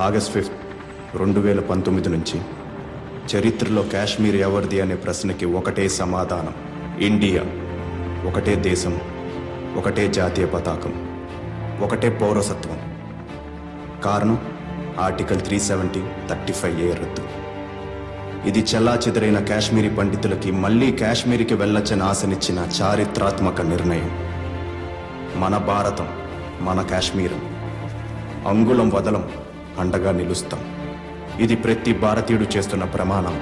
August 5, 2019 నుంచి చరిత్రలో కాశ్మీర్ ఎవరిది అనే ప్రశ్నకి ఒకటే సమాధానం. ఇండియా. ఒకటే దేశం, ఒకటే జాతీయ పతాకం, ఒకటే పౌరసత్వం. కారణం ఆర్టికల్ 370 35A రద్దు. ఇది చెల్లాచెదరైన కాశ్మీరీ పండితులకి మళ్ళీ కాశ్మీర్కి వెళ్ళొచ్చని ఆశనిచ్చిన చారిత్రాత్మక నిర్ణయం. మన భారతం, మన కాశ్మీరం. అంగుళం వదలం, అండగా నిలుస్తాం. ఇది ప్రతి భారతీయుడు చేస్తున్న ప్రమాణం.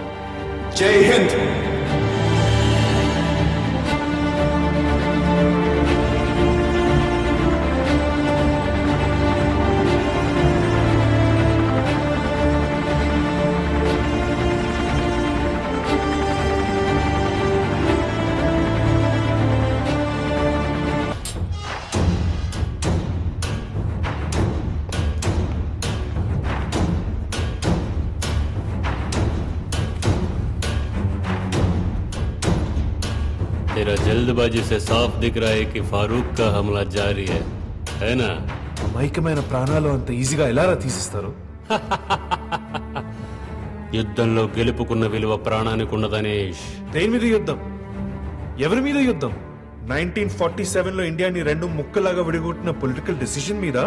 జై హింద్. तेरा जल्दबाजी से साफ दिख रहा है कि फारूक का हमला जारी है ना? అమాయకమైన ప్రాణాలు అంత ఈజీగా ఎలా తీసిస్తారు? యుద్ధంలో గెలుపుకున్న విలువ ప్రాణానికి ఉండదనేష్. దేని మీద యుద్ధం? ఎవరి మీద యుద్ధం? 1947లో ఇండియాని రెండు ముక్కలాగా విడిగొట్టిన పొలిటికల్ డిసిషన్ మీద?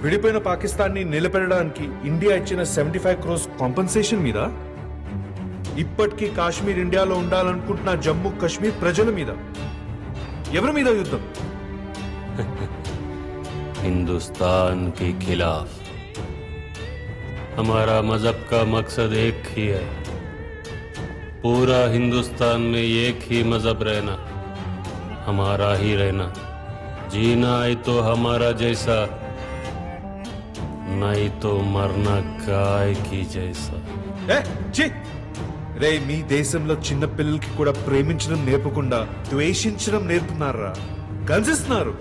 విడిపోయిన పాకిస్తాన్ని నిలబెట్టడానికి ఇండియా ఇచ్చిన 75 crores కాంపన్సేషన్ మీద? ఇప్పటికీ కాశ్మీర్ ఇండియాలో ఉండాలనుకుంటున్న జమ్మూ కాశ్మీర్ ప్రజల మీద? ఎవరి మీద యుద్ధం? हिंदुस्तान के खिलाफ. हमारा मजहब का मकसद एक ही है, पूरा हिंदुस्तान में एक ही मजहब रहना, हमारा ही रहना. जीना है तो हमारा जैसा, नहीं तो मरना गाय की जैसा. రే, మీ దేశంలో చిన్న పిల్లలకి కూడా ప్రేమించడం నేర్పకుండా ద్వేషించడం నేర్పుతున్నారా? గంజిస్తున్నారు,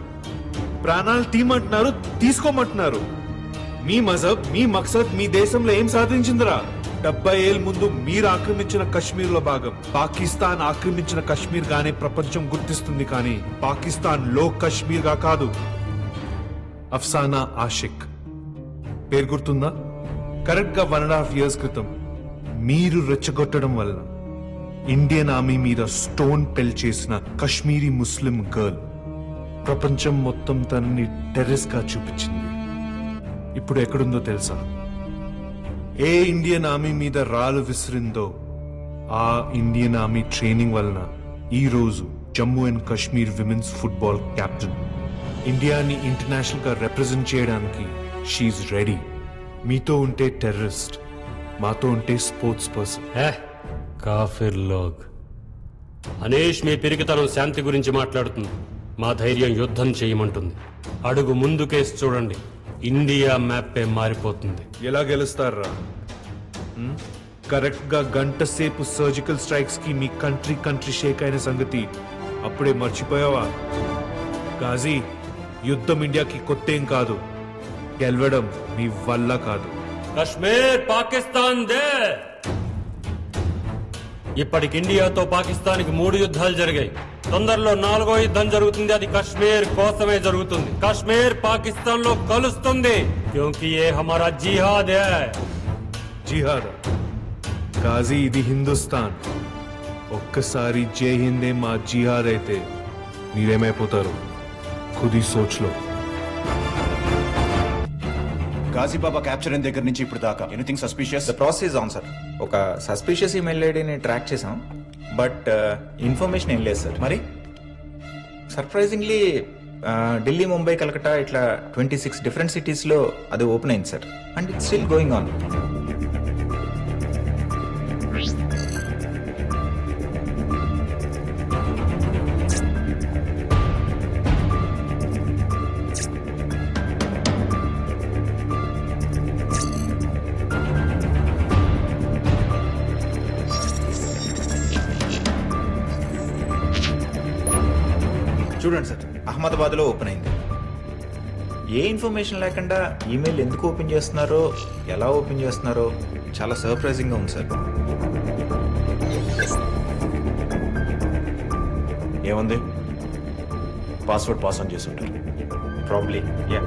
ప్రాణాలు తీయమంటున్నారు, తీసుకోమంటున్నారు. మీ మజహబ్, మీ మక్సద్ మీ దేశంలో ఏం సాధించిందిరా? 70 ఏళ్ళ ముందు మీరు ఆక్రమించిన కశ్మీర్ లో భాగం పాకిస్తాన్ ఆక్రమించిన కశ్మీర్ గానే ప్రపంచం గుర్తిస్తుంది, కానీ పాకిస్తాన్ లో కశ్మీర్ గా కాదు. అఫ్సానా ఆషిక్ పేరు గుర్తుందా? కరెక్ట్ గా 1.5 years క్రితం మీరు రెచ్చగొట్టడం వల్ల ఇండియన్ ఆర్మీ మీద స్టోన్ పెల్ చేసిన కశ్మీరీ ముస్లిం గర్ల్ ప్రపంచం మొత్తం తనని టెర్రరిస్ట్ గా చూపించింది. ఇప్పుడు ఎక్కడుందో తెలుసా? ఏ ఇండియన్ ఆర్మీ మీద రాళ్ళు విసిరిందో ఆ ఇండియన్ ఆర్మీ ట్రైనింగ్ వలన ఈ రోజు Jammu and Kashmir women's football captain. ఇండియాని ఇంటర్నేషనల్ గా రిప్రజెంట్ చేయడానికి షీఈ్ రెడీ. మీతో ఉంటే టెర్రరిస్ట్, మాతో ఉంటే స్పోర్ట్స్ పర్సన్. కాఫిర్ లోగ్. అనేష్ మీ పిరికితనం శాంతి గురించి మాట్లాడుతుంది, మా ధైర్యం యుద్ధం చేయమంటుంది. అడుగు ముందుకేసి చూడండి, ఇండియా మ్యాపే మారిపోతుంది. ఎలా గెలుస్తారా? కరెక్ట్ గా గంట సేపు సర్జికల్ స్ట్రైక్స్ కి మీ కంట్రీ షేక్ అయిన సంగతి అప్పుడే మర్చిపోయావా? గాజీ, యుద్ధం ఇండియాకి కొత్తేం కాదు, గెలవడం మీ వల్ల కాదు. కశ్మీర్ పాకిస్తాన్ దే. ఇప్పటికి ఇండియాతో పాకిస్తాన్కి 3 యుద్ధాలు జరిగాయి. తొందరలో 4వ యుద్ధం జరుగుతుంది. అది కశ్మీర్ కోసమే జరుగుతుంది. కశ్మీర్ పాకిస్తాన్ లో కలుస్తుంది. క్యోంకి ఏ హమారా జిహాద్ హై. జిహాద్ గాజీ, ఇది హిందుస్థాన్. ఒక్కసారి జై హిందే మా జిహాద్ అయితే మీరేమైపోతారు? ఖుదీ సోచ్లో. గాజీబాబా క్యాప్చర్ అయిన దగ్గర నుంచి ఇప్పుడు దాకా anything suspicious? The process is on sir. ఒక సస్పిషియస్ ఈమెయిల్ ఐడిని ట్రాక్ చేసాం, బట్ ఇన్ఫర్మేషన్ ఏం లేదు సార్. మరి సర్ప్రైజింగ్లీ ఢిల్లీ, ముంబై, కలకట్టా ఇట్లా 26 డిఫరెంట్ సిటీస్లో అది ఓపెన్ అయింది sir, and it's still going on. చూడండి సార్, అహ్మదాబాద్లో ఓపెన్ అయింది. ఏ ఇన్ఫర్మేషన్ లేకుండా ఈమెయిల్ ఎందుకు ఓపెన్ చేస్తున్నారో, ఎలా ఓపెన్ చేస్తున్నారో చాలా సర్ప్రైజింగ్గా ఉంది సార్. ఏముంది? పాస్వర్డ్ పాస్ ఆన్ చేసి ఉంటారు ప్రాబ్లీ. యా,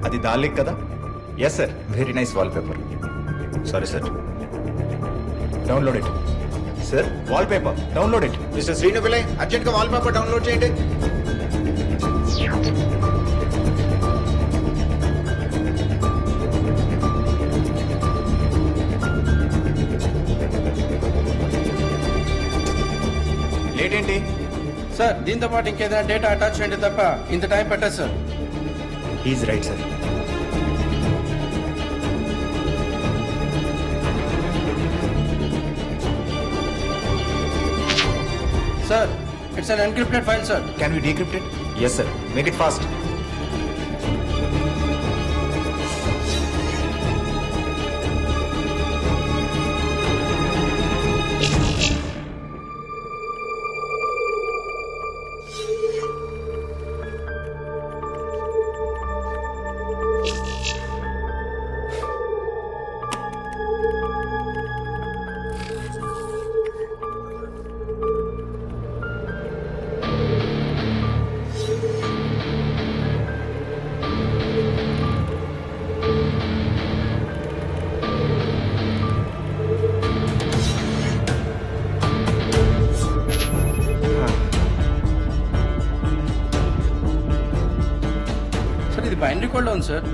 అది దాల్లేక్ కదా? Yes sir, very nice wallpaper. Sorry sir. Download it. Sir, wallpaper download it. Mister Srinu Pillai, అర్జెంట్గా వాల్ పేపర్ డౌన్లోడ్ చేయండి. లేట్ ఏంటి? సార్ దీంతో పాటు ఇంకేదైనా డేటా అటాచ్ చేయండి తప్ప ఇంత టైం పెట్టదు sir. Is right sir. Sir it's an encrypted file sir. Can we decrypt it? Yes sir, make it fast. Sir ఇది బైండ్ రికార్డ్ లో ఉంది సార్.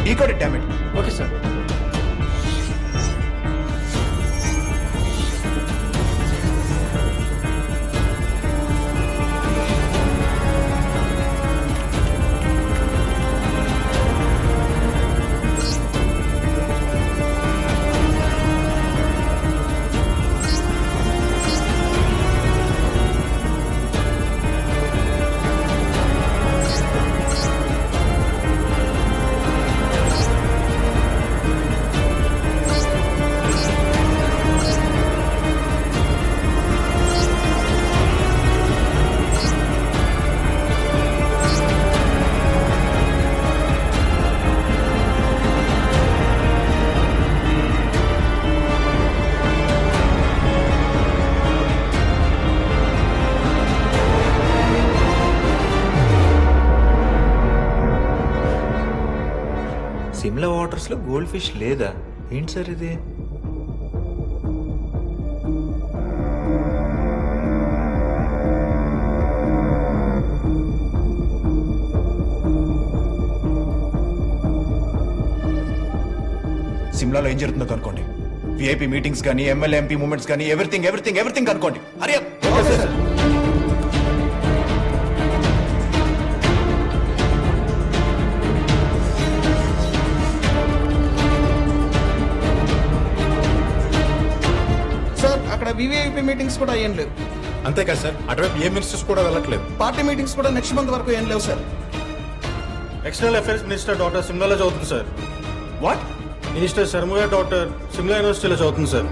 Decode it, damn it. Okay sir. Simla వాటర్స్లో gold fish లేదా? ఏంటి sir ఇది? సిమ్లాలో ఏం జరుగుతుందో కనుక్కోండి. విఐపి మీటింగ్స్ కానీ, ఎమ్మెల్యే ఎంపీ మూమెంట్స్ కానీ, ఎవ్రీథింగ్ కనుక్కోండి. Hurry up. సార్ అక్కడ వివిఐపి మీటింగ్స్ కూడా ఏం లేవు. అంతేకాదు సార్, అటువైపు ఏ మినిస్టర్స్ కూడా వెళ్ళట్లేదు. పార్టీ మీటింగ్స్ కూడా నెక్స్ట్ మంత్ వరకు ఏం లేవు sir. External affairs minister doctor సిమ్లాలో చదువుతుంది సార్. వాట్? మినిస్టర్ శర్మ గారి డాక్టర్ సిమ్లా యూనివర్సిటీలో చదువుతుంది సార్.